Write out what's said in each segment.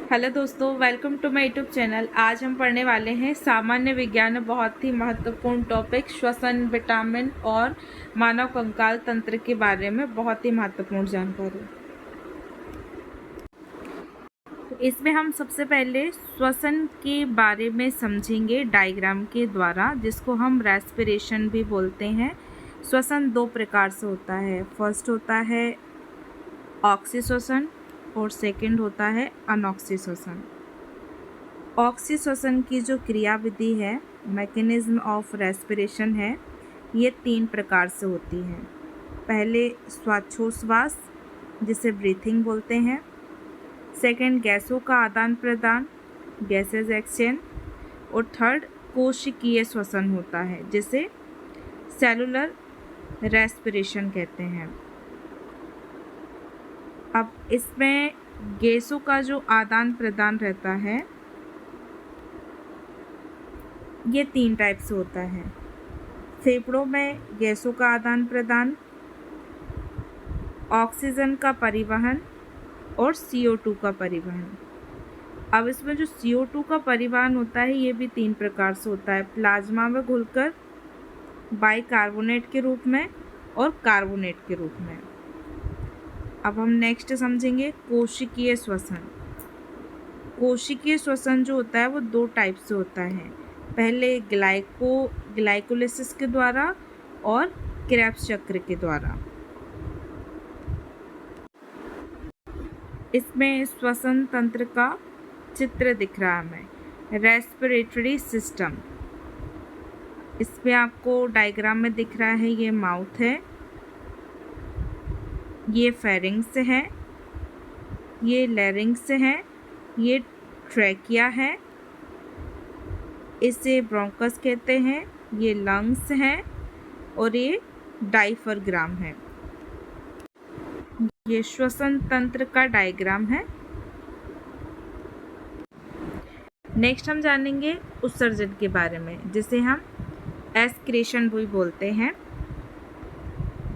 Hello दोस्तों, welcome to my YouTube channel. आज हम पढ़ने वाले हैं सामान्य विज्ञान में बहुत ही महत्वपूर्ण टॉपिक श्वसन, विटामिन और मानव कंकाल तंत्र के बारे में बहुत ही महत्वपूर्ण जानकारी। इसमें हम सबसे पहले श्वसन के बारे में समझेंगे डायग्राम के द्वारा, जिसको हम रेस्पिरेशन भी बोलते हैं। श्वसन दो प्रकार से होता है। फर्स्ट होता है ऑक्सीश्वसन और सेकंड होता है अनऑक्सीश्वसन। ऑक्सीश्वसन की जो क्रियाविधि है, मैकेनिज्म ऑफ रेस्पिरेशन है, ये 3 प्रकार से होती है। पहले श्वासोच्छ्वास, जिसे ब्रीथिंग बोलते हैं। सेकंड गैसों का आदान प्रदान, गैसेज एक्सचेंज। और थर्ड कोशिकीय श्वसन होता है, जिसे सेलुलर रेस्पिरेशन कहते हैं। अब इसमें गैसों का जो आदान प्रदान रहता है, ये 3 टाइप से होता है। फेफड़ों में गैसों का आदान प्रदान, ऑक्सीजन का परिवहन और CO2 का परिवहन। अब इसमें जो CO2 का परिवहन होता है, ये भी 3 प्रकार से होता है। प्लाज्मा में घुलकर, बाइकार्बोनेट के रूप में और कार्बोनेट के रूप में। अब हम नेक्स्ट समझेंगे कोशिकीय श्वसन। कोशिकीय श्वसन जो होता है वो 2 टाइप से होता है। पहले ग्लाइकोलिसिस के द्वारा और क्रेब्स चक्र के द्वारा। इसमें श्वसन तंत्र का चित्र दिख रहा है हमें। रेस्पिरेटरी सिस्टम, इसमें आपको डायग्राम में दिख रहा है, ये माउथ है, ये फेरिंग्स है, ये लैरिंग्स है, ये ट्रैकिया है, इसे ब्रोंकस कहते हैं, ये लंग्स हैं और ये डायफ्राम है। ये श्वसन तंत्र का डायग्राम है। नेक्स्ट हम जानेंगे उत्सर्जन के बारे में, जिसे हम एस्क्रेशन भी बोलते हैं।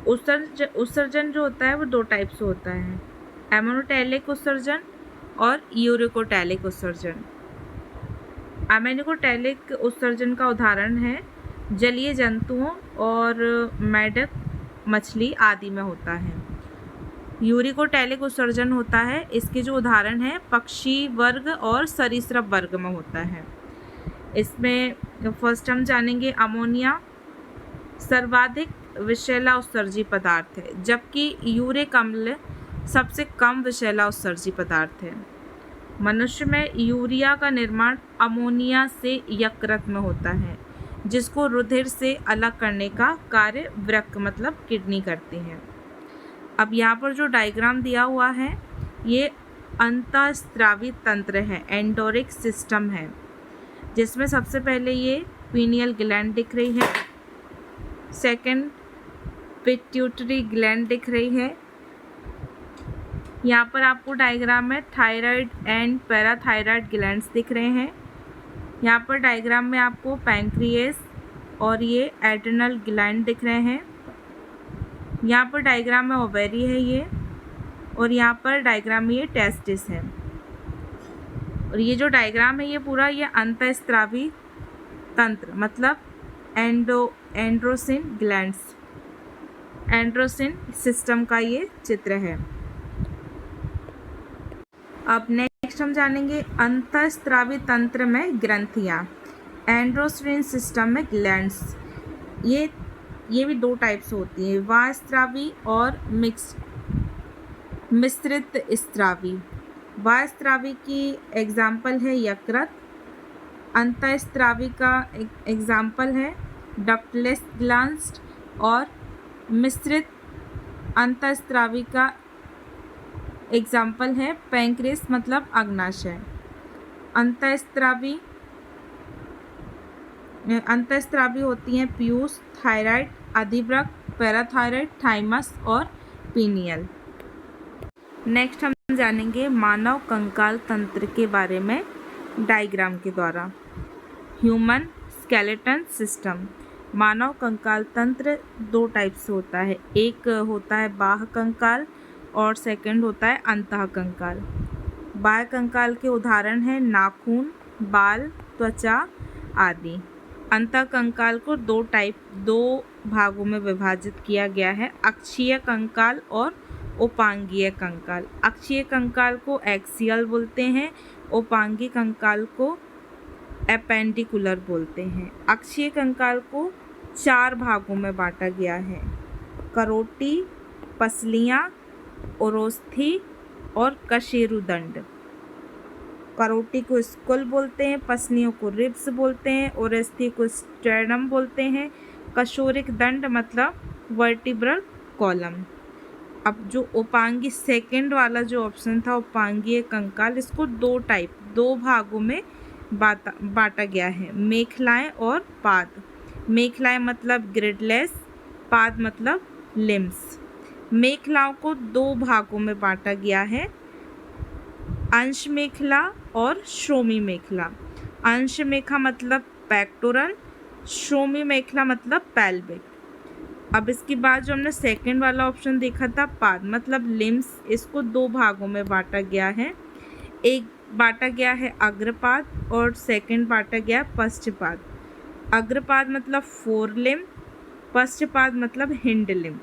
उत्सर्जन जो होता है वो 2 टाइप से होता है, एमोनोटैलिक उत्सर्जन और यूरिकोटैलिक उत्सर्जन। एमोनोटैलिक उत्सर्जन का उदाहरण है जलीय जंतुओं और मेढक, मछली आदि में होता है। यूरिकोटैलिक उत्सर्जन होता है, इसके जो उदाहरण है पक्षी वर्ग और सरीसृप वर्ग में होता है। इसमें फर्स्ट हम जानेंगे अमोनिया सर्वाधिक विषैला उत्सर्जी पदार्थ है, जबकि यूरिक अम्ल सबसे कम विषैला उत्सर्जी पदार्थ है। मनुष्य में यूरिया का निर्माण अमोनिया से यकृत में होता है, जिसको रुधिर से अलग करने का कार्य वृक्क मतलब किडनी करती है। अब यहाँ पर जो डायग्राम दिया हुआ है, ये अंतःस्रावी तंत्र है, एंडोरिक सिस्टम है, जिसमें सबसे पहले ये पीनियल ग्लैंड दिख रही है, सेकंड पिट्यूटरी ग्लैंड दिख रही है। यहाँ पर आपको डायग्राम में थायराइड एंड पैराथायराइड ग्लैंड्स दिख रहे हैं। यहाँ पर डायग्राम में आपको पैंक्रियास और ये एड्रिनल ग्लैंड दिख रहे हैं। यहाँ पर डायग्राम में ओवेरी है ये, और यहाँ पर डायग्राम में ये टेस्टिस है। और ये जो डायग्राम है ये पूरा ये अंतःस्रावी तंत्र मतलब एंड्रोसिन ग्लैंड्स, एंड्रोसिन सिस्टम का ये चित्र है। अब नेक्स्ट हम जानेंगे अंतःस्रावी तंत्र में ग्रंथियाँ, एंड्रोसिन सिस्टम में ग्लैंड्स। ये भी 2 टाइप से होती है, वास्त्रावी और मिश्रित स्त्रावी। वास्त्रावी की एग्जाम्पल है यकृत, अंतःस्रावी का एग्जाम्पल है डक्टलेस ग्लैंड्स, और मिश्रित अंतःस्रावी का एग्जाम्पल है पैंक्रियास मतलब अग्नाशय। अंतःस्रावी होती हैं पीयूष, थायराइड, अधिवृक्क, पैराथायराइड, थाइमस और पीनियल। नेक्स्ट हम जानेंगे मानव कंकाल तंत्र के बारे में डायग्राम के द्वारा। ह्यूमन स्केलेटन सिस्टम, मानव कंकाल तंत्र 2 टाइप से होता है, एक होता है बाह्य कंकाल और सेकंड होता है अंतः कंकाल। बाह्य कंकाल के उदाहरण हैं नाखून, बाल, त्वचा आदि। अंतः कंकाल को दो भागों में विभाजित किया गया है, अक्षीय कंकाल और उपांगीय कंकाल। अक्षीय कंकाल को एक्सियल बोलते हैं, उपांगीय कंकाल को एपेंडिकुलर बोलते हैं। अक्षीय कंकाल को 4 भागों में बांटा गया है, करोटी, पसलियाँ, ओरोस्थी और कशेरुदंड। करोटी को स्कुल बोलते हैं, पसलियों को रिब्स बोलते हैं, ओरोस्थी को स्टेर्नम बोलते हैं, कशोरिक दंड मतलब वर्टिब्रल कॉलम। अब जो उपांगी सेकंड वाला जो ऑप्शन था उपांगीय कंकाल, इसको दो भागों में बांटा गया है, मेखलाएं और पाद। मेखलाएं मतलब ग्रिडलेस, पाद मतलब लिम्स। मेखलाओं को 2 भागों में बांटा गया है, अंश मेखला और श्रोमी मेखला। अंश मेखला मतलब पेक्टोरल, श्रोमी मेखला मतलब पेल्विक। अब इसके बाद जो हमने सेकंड वाला ऑप्शन देखा था पाद मतलब लिम्स, इसको 2 भागों में बांटा गया है। एक बांटा गया है अग्रपाद और सेकंड बांटा गया पश्चपाद। अग्रपाद मतलब फोर लिम्ब, पश्चपाद मतलब हिंड लिम्ब।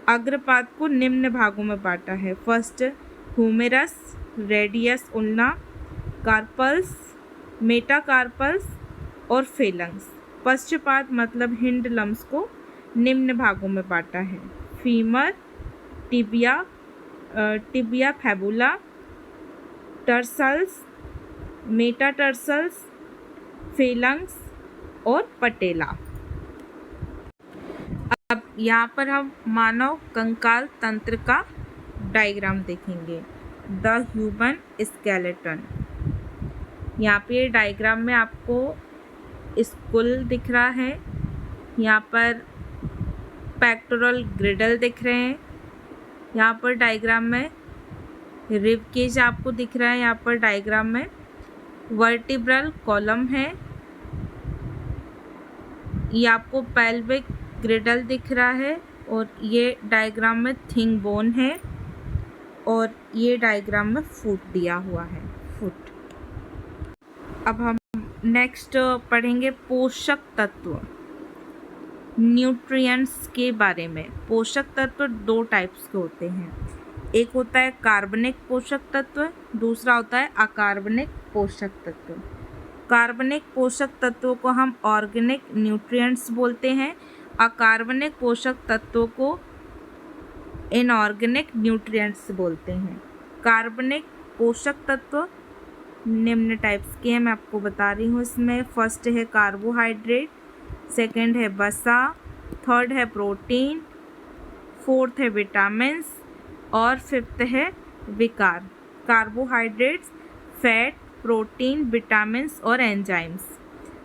अग्रपाद को निम्न भागों में बांटा है, first humerus, radius ulna, carpals, metacarpals और फेलंग्स। पश्चपाद मतलब हिंड लम्स को निम्न भागों में बांटा है, फीमर, टिबिया फैबुला, टर्सल्स, मेटाटर्सल्स, फेलंग्स और पटेला। अब यहाँ पर हम मानव कंकाल तंत्र का डायग्राम देखेंगे, द ह्यूमन स्केलेटन। यहाँ पे डायग्राम में आपको स्कुल दिख रहा है, यहाँ पर पेक्टोरल ग्रिडल दिख रहे हैं, यहाँ पर डायग्राम में रिब केज आपको दिख रहा है, यहाँ पर डायग्राम में वर्टिब्रल कॉलम है, ये आपको पेल्विक ग्रिडल दिख रहा है और ये डायग्राम में थिंग बोन है और ये डायग्राम में फुट दिया हुआ है, फुट। अब हम नेक्स्ट पढ़ेंगे पोषक तत्व, न्यूट्रिएंट्स के बारे में। पोषक तत्व 2 टाइप्स के होते हैं, एक होता है कार्बनिक पोषक तत्व, दूसरा होता है अकार्बनिक पोषक तत्व। कार्बनिक पोषक तत्वों को हम ऑर्गेनिक न्यूट्रिएंट्स बोलते हैं, अकार्बनिक पोषक तत्वों को इनऑर्गेनिक न्यूट्रिएंट्स बोलते हैं। कार्बनिक पोषक तत्व निम्न टाइप्स के हैं, मैं आपको बता रही हूँ। इसमें फर्स्ट है कार्बोहाइड्रेट, सेकंड है वसा, थर्ड है प्रोटीन, फोर्थ है विटामिन्स और फिफ्थ है विकार। कार्बोहाइड्रेट्स, फैट, प्रोटीन, विटामिन्स और एंजाइम्स।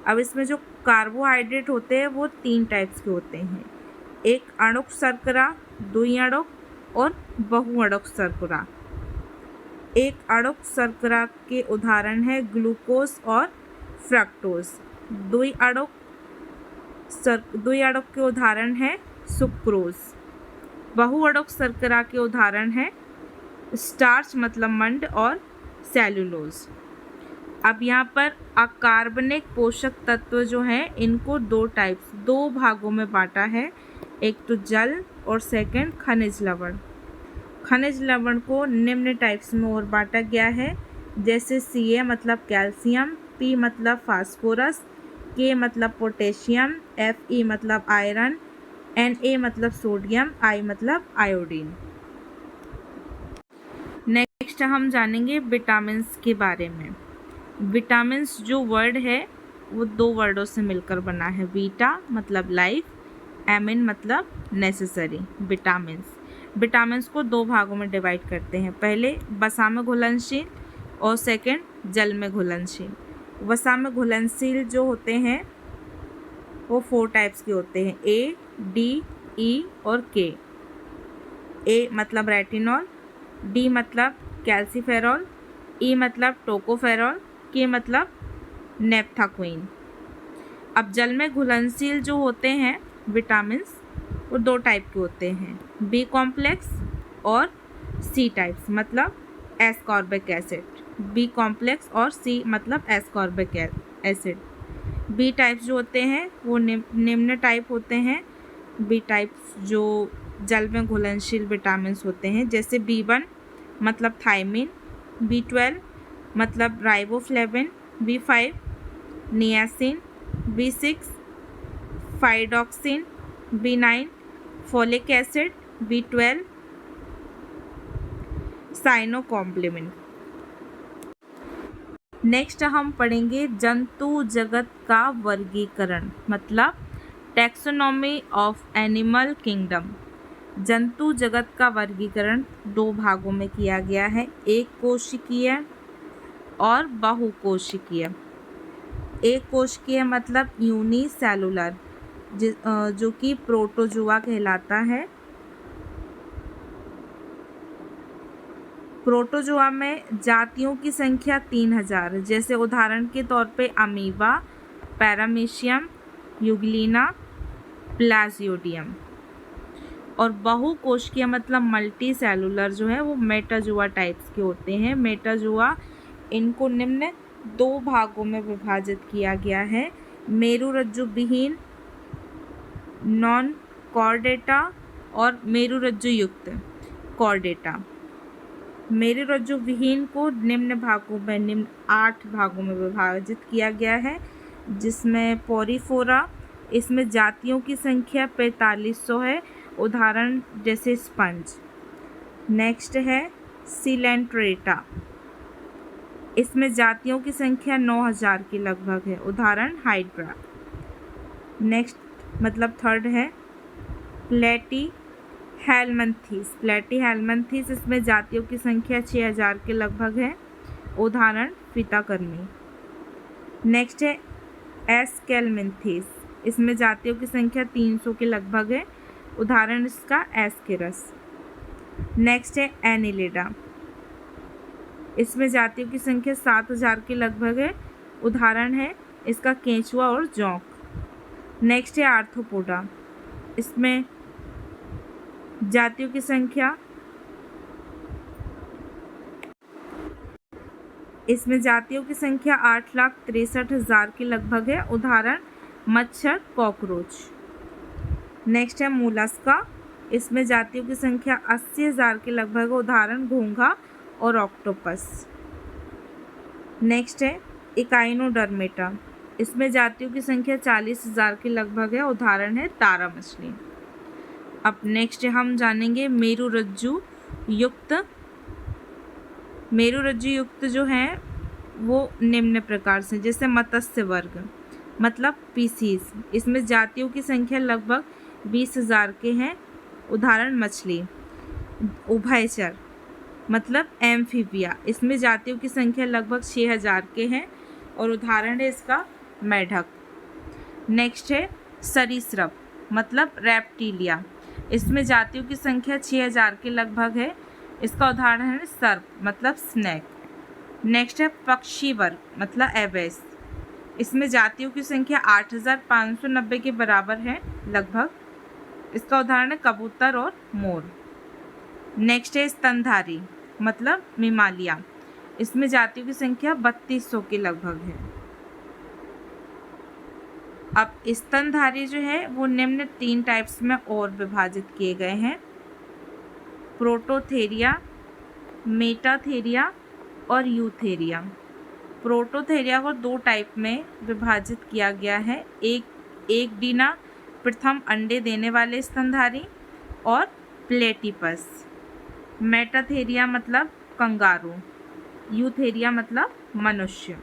अब इसमें जो कार्बोहाइड्रेट होते हैं वो 3 टाइप्स के होते हैं, एक अणुक शर्करा, द्विअणुक और बहुअणुक शर्करा। एक अणुक शर्करा के उदाहरण है ग्लूकोज और फ्रक्टोज। द्विअणुक के उदाहरण है सुक्रोज। बहुअणुक शर्करा के उदाहरण है स्टार्च मतलब मंड और सेलुलोज। अब यहाँ पर अकार्बनिक पोषक तत्व जो हैं इनको 2 भागों में बांटा है, एक तो जल और सेकंड खनिज लवण। खनिज लवण को निम्न टाइप्स में और बांटा गया है, जैसे Ca मतलब कैल्शियम, P मतलब फास्फोरस, K मतलब पोटेशियम, Fe मतलब आयरन, Na मतलब सोडियम, I मतलब आयोडीन। नेक्स्ट हम जानेंगे विटामिन्स के बारे में। विटामिन्स जो वर्ड है वो 2 वर्डों से मिलकर बना है, वीटा मतलब लाइफ, एमिन मतलब नेसेसरी। विटामिन्स को 2 भागों में डिवाइड करते हैं, पहले वसा में घुलनशील और सेकंड जल में घुलनशील। वसा में घुलनशील जो होते हैं वो 4 टाइप्स के होते हैं, A, D, E और K। A मतलब रेटिनॉल, D मतलब कैल्सीफेरॉल, E मतलब टोकोफेरॉल, K मतलब नेप्थाक्वीन। अब जल में घुलनशील जो होते हैं विटामिन्स वो 2 टाइप के होते हैं, बी कॉम्प्लेक्स और सी टाइप्स मतलब एस्कॉर्बिक एसिड, बी कॉम्प्लेक्स और सी मतलब एस्कॉर्बिक एसिड। बी टाइप्स जो होते हैं वो निम्न टाइप होते हैं। बी टाइप्स जो जल में घुलनशील विटामिन होते हैं, जैसे B1 मतलब थायमिन, B12 मतलब riboflavin, B5 niacin, B6 pyridoxine, B9 folic acid, B12 साइनोकॉम्प्लिमेंट। नेक्स्ट हम पढ़ेंगे जंतु जगत का वर्गीकरण मतलब टैक्सोनॉमी ऑफ एनिमल किंगडम। जंतु जगत का वर्गीकरण दो भागों में किया गया है, एक कोशिकीय और बहुकोशिकीय। एक कोशिकीय मतलब यूनिसेलुलर जो कि प्रोटोजुआ कहलाता है। प्रोटोजुआ में जातियों की संख्या 3000, जैसे उदाहरण के तौर पे अमीबा, पैरामीशियम, यूग्लिना, प्लाज्योडियम। और बहुकोशिकीय मतलब मल्टी सेलुलर जो है वो मेटाजुआ टाइप्स के होते हैं। मेटाजुआ इनको निम्न दो भागों में विभाजित किया गया है, मेरुरज्जु विहीन नॉन कॉर्डेटा और मेरुरज्जु युक्त कॉर्डेटा। मेरुरज्जु विहीन को निम्न 8 भागों में विभाजित किया गया है, जिसमें पोरीफोरा, इसमें जातियों की संख्या 4500 है, उदाहरण जैसे स्पंज। नेक्स्ट है सिलेंट्रेटा, इसमें जातियों की संख्या 9000 के लगभग है, उदाहरण हाइड्रा। नेक्स्ट मतलब थर्ड है प्लेटीहेल्मिन्थीस, इसमें जातियों की संख्या 6000 के लगभग है, उदाहरण फीताकर्मी। नेक्स्ट है एस्केलमिन्थीस, इसमें जातियों की संख्या 300 के लगभग है, उदाहरण इसका एस्केरस। नेक्स्ट है एनिलिडा, इसमें जातियों की संख्या 7000 के लगभग है, उदाहरण है इसका केंचुआ और जोंक। नेक्स्ट है आर्थ्रोपोडा, इसमें जातियों की संख्या 8,63,000 के लगभग है, उदाहरण मच्छर, कॉकरोच। नेक्स्ट है मोलस्का, इसमें जातियों की संख्या 80,000 के लगभग है, उदाहरण घोंघा और ऑक्टोपस। नेक्स्ट है इकाइनोडर्मेटा, इसमें जातियों की संख्या 40,000 के लगभग है, उदाहरण है तारा मछली। अब नेक्स्ट हम जानेंगे मेरुरज्जु युक्त जो हैं वो निम्न प्रकार से, जैसे मत्स्य वर्ग मतलब पीसीज, इसमें जातियों की संख्या लगभग 20,000 के हैं, उदाहरण मछली। उभयचर मतलब एम्फीबिया, इसमें जातियों की संख्या लगभग 6000 के हैं और उदाहरण है इसका मेढक। नेक्स्ट है सरीसृप मतलब रेप्टिलिया, इसमें जातियों की संख्या 6000 के लगभग है, इसका उदाहरण है सर्प मतलब स्नेक। नेक्स्ट है पक्षी वर्ग मतलब एबेस, इसमें जातियों की संख्या 8590 के बराबर है लगभग, इसका उदाहरण है कबूतर और मोर। नेक्स्ट है स्तनधारी मतलब मिमालिया, इसमें जातियों की संख्या 3200 के लगभग है। अब स्तनधारी जो है वो निम्न 3 टाइप्स में और विभाजित किए गए हैं, प्रोटोथेरिया, मेटाथेरिया और यूथेरिया। प्रोटोथेरिया को 2 टाइप में विभाजित किया गया है, एक डीना प्रथम अंडे देने वाले स्तनधारी और प्लेटिपस। मेटाथेरिया मतलब कंगारू, यूथेरिया मतलब मनुष्य।